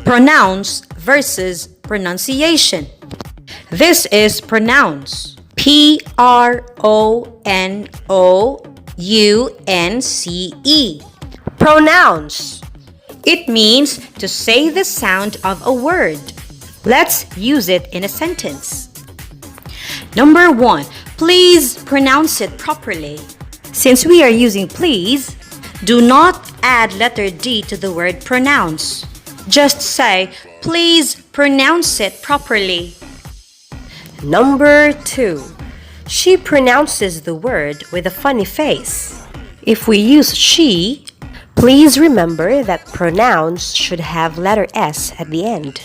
Pronounce versus pronunciation. This is pronounce. P-R-O-N-O-U-N-C-E. Pronounce. It means to say the sound of a word. Let's use it in a sentence. Number 1. Please pronounce it properly. Since we are using please, do not add letter D to the word pronounce. Just say, please pronounce it properly. Number 2. She pronounces the word with a funny face. If we use she, please remember that pronounce should have letter S at the end.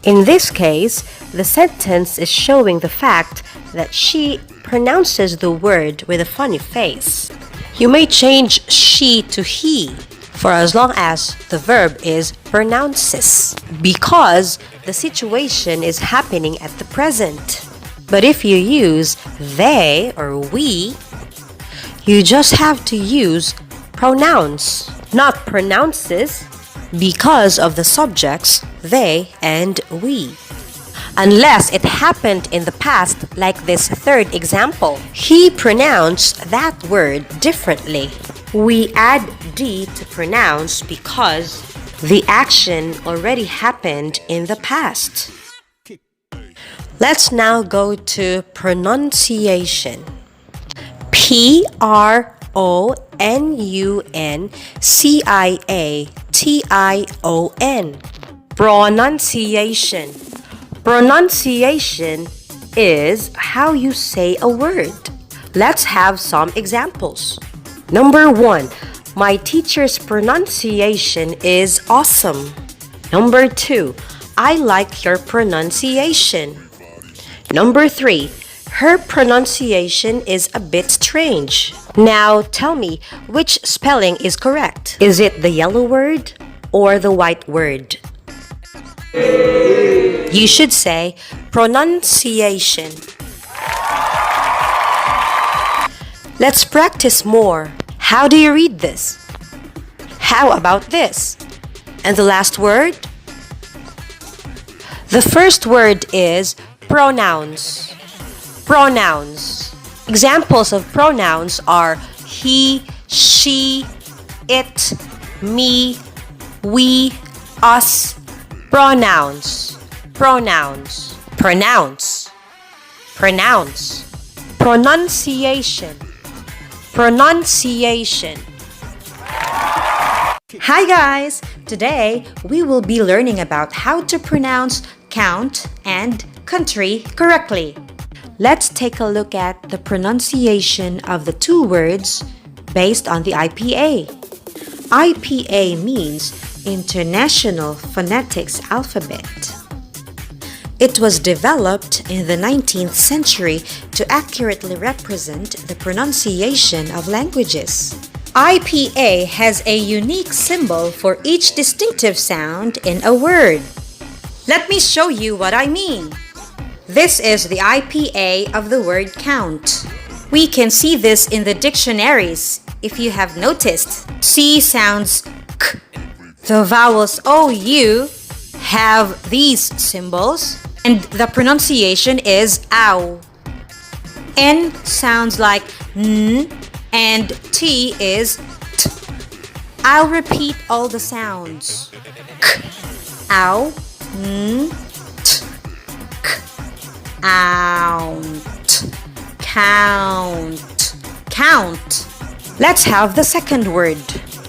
In this case, the sentence is showing the fact that she pronounces the word with a funny face. You may change she to he for as long as the verb is pronounces, because the situation is happening at the present. But if you use they or we, you just have to use pronounce, not pronounces, because of the subjects they and we. Unless it happened in the past, like this third example. He pronounced that word differently. We add D to pronounce because the action already happened in the past. Let's now go to pronunciation. P-R-O-N-U-N-C-I-A-T-I-O-N. Pronunciation. Pronunciation is how you say a word. Let's have some examples. Number 1. My teacher's pronunciation is awesome. Number 2. I like your pronunciation. Number 3. Her pronunciation is a bit strange. Now tell me, which spelling is correct? Is it the yellow word or the white word? You should say pronunciation. Let's practice more. How do you read this? How about this? And the last word? The first word is pronouns. Pronouns. Examples of pronouns are he, she, it, me, we, us. Pronouns. Pronouns. Pronounce. Pronounce. Pronunciation. Pronunciation. Hi guys! Today, we will be learning about how to pronounce count and country correctly. Let's take a look at the pronunciation of the two words based on the IPA. IPA means International Phonetics Alphabet. It was developed in the 19th century to accurately represent the pronunciation of languages. IPA has a unique symbol for each distinctive sound in a word. Let me show you what I mean. This is the IPA of the word count. We can see this in the dictionaries if you have noticed. C sounds K. The vowels OU have these symbols, and the pronunciation is ow. N sounds like N, and T is T. I'll repeat all the sounds. K, ow, N, T, K, ount, count, count. Let's have the second word,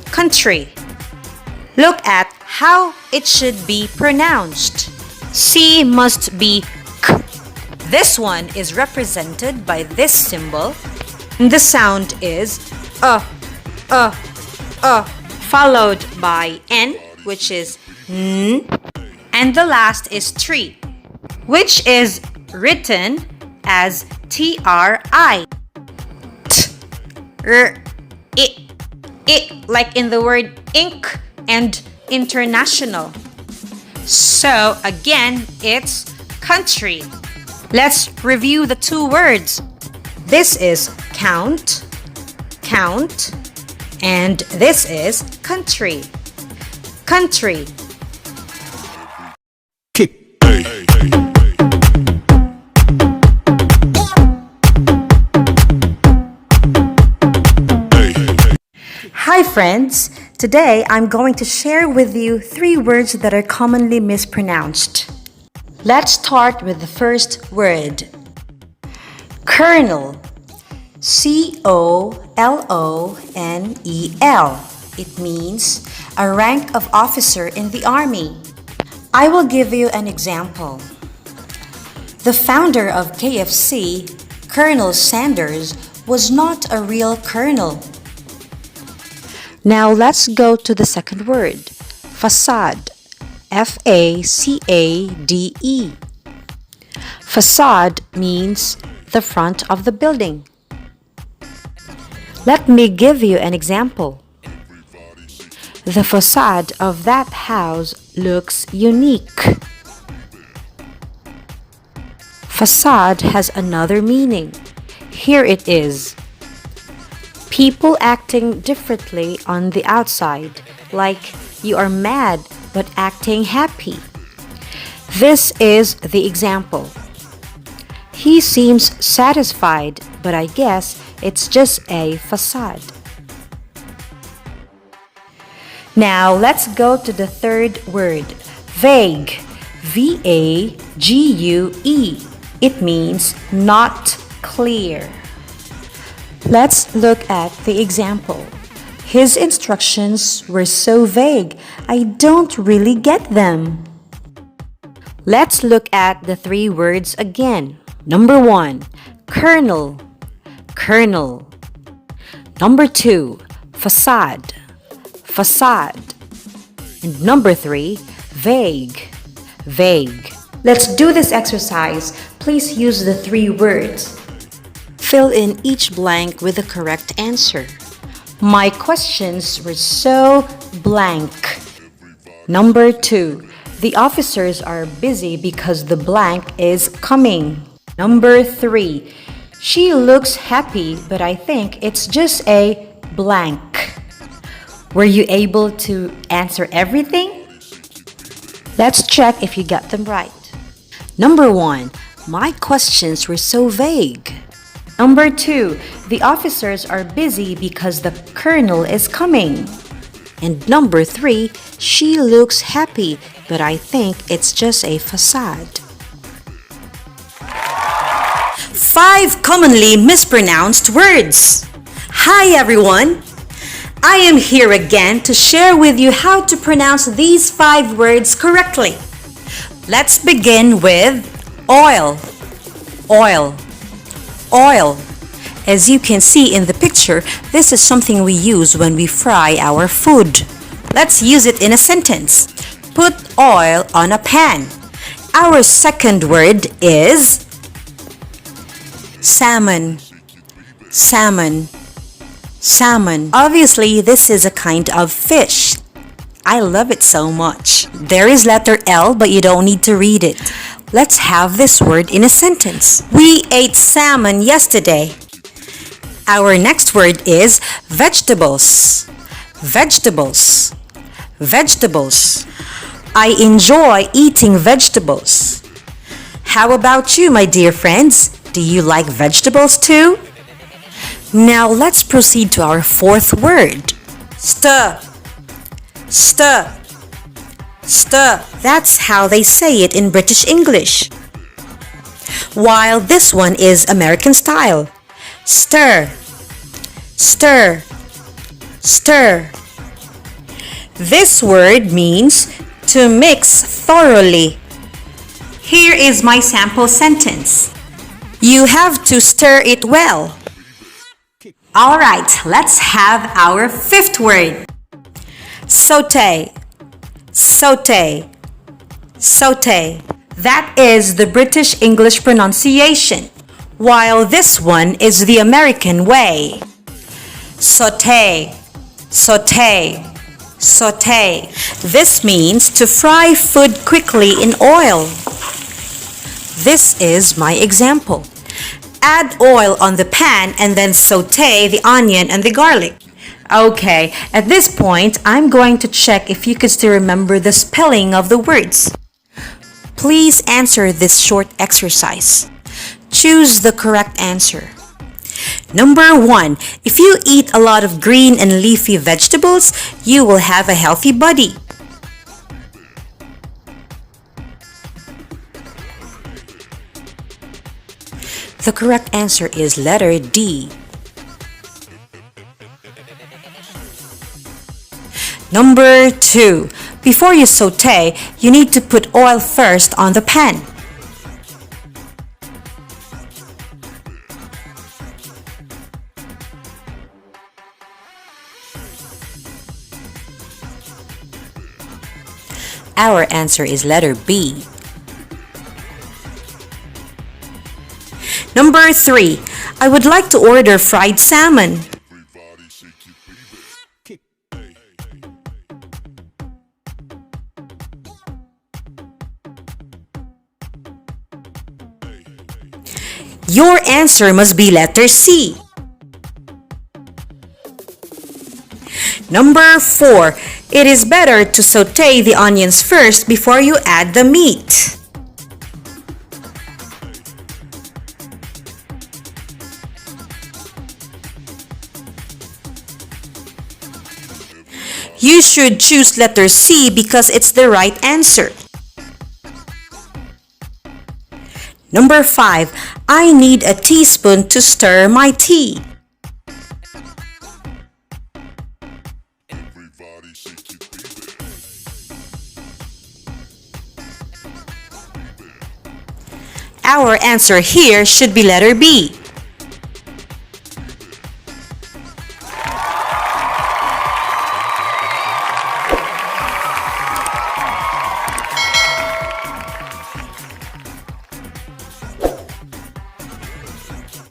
country. Look at how it should be pronounced. C must be K. This one is represented by this symbol. The sound is followed by N, which is N, and the last is tree, which is written as T-R-I. T, R, it, like in the word ink and international. So again, it's country. Let's review the two words. This is count, count, and this is country, country. Hi friends! Today I'm going to share with you 3 words that are commonly mispronounced. Let's start with the first word. Colonel. C-O-L-O-N-E-L. It means a rank of officer in the army. I will give you an example. The founder of KFC, Colonel Sanders, was not a real colonel. Now let's go to the second word, facade. F-A-C-A-D-E. Facade means the front of the building. Let me give you an example. The facade of that house looks unique. Facade has another meaning. Here it is. People acting differently on the outside, like you are mad but acting happy. This is the example. He seems satisfied, but I guess it's just a facade. Now let's go to the third word, vague. V-A-G-U-E. It means not clear. Let's look at the example. His instructions were so vague, I don't really get them. Let's look at the 3 words again. Number 1, colonel. Colonel. Number 2, facade. Facade. And number 3, vague. Vague. Let's do this exercise. Please use the 3 words. Fill in each blank with the correct answer. My questions were so blank. Number 2. The officers are busy because the blank is coming. Number 3. She looks happy, but I think it's just a blank. Were you able to answer everything? Let's check if you got them right. Number 1. My questions were so vague. Number 2, the officers are busy because the colonel is coming. And number 3, she looks happy, but I think it's just a facade. 5 commonly mispronounced words. Hi everyone! I am here again to share with you how to pronounce these 5 words correctly. Let's begin with oil. Oil. Oil. As you can see in the picture, this is something we use when we fry our food. Let's use it in a sentence. Put oil on a pan. Our second word is salmon. Salmon. Salmon. Obviously, this is a kind of fish. I love it so much. There is letter L, but you don't need to read it. Let's have this word in a sentence. We ate salmon yesterday. Our next word is vegetables. Vegetables. Vegetables. I enjoy eating vegetables. How about you, my dear friends? Do you like vegetables too? Now let's proceed to our 4th word. Stir. Stir. Stir. That's how they say it in British English. While this one is American style. Stir. Stir. Stir. This word means to mix thoroughly. Here is my sample sentence. You have to stir it well. Alright, let's have our 5th word. Sauté. Sauté. Sauté. That is the British English pronunciation, while this one is the American way. Sauté. Sauté. Sauté. This means to fry food quickly in oil. This is my example. Add oil on the pan and then sauté the onion and the garlic. Okay, at this point, I'm going to check if you could still remember the spelling of the words. Please answer this short exercise. Choose the correct answer. Number 1. If you eat a lot of green and leafy vegetables, you will have a healthy body. The correct answer is letter D. Number 2. Before you sauté, you need to put oil first on the pan. Our answer is letter B. Number 3. I would like to order fried salmon. Your answer must be letter C. Number 4. It is better to sauté the onions first before you add the meat. You should choose letter C because it's the right answer. Number 5. I need a teaspoon to stir my tea. Our answer here should be letter B.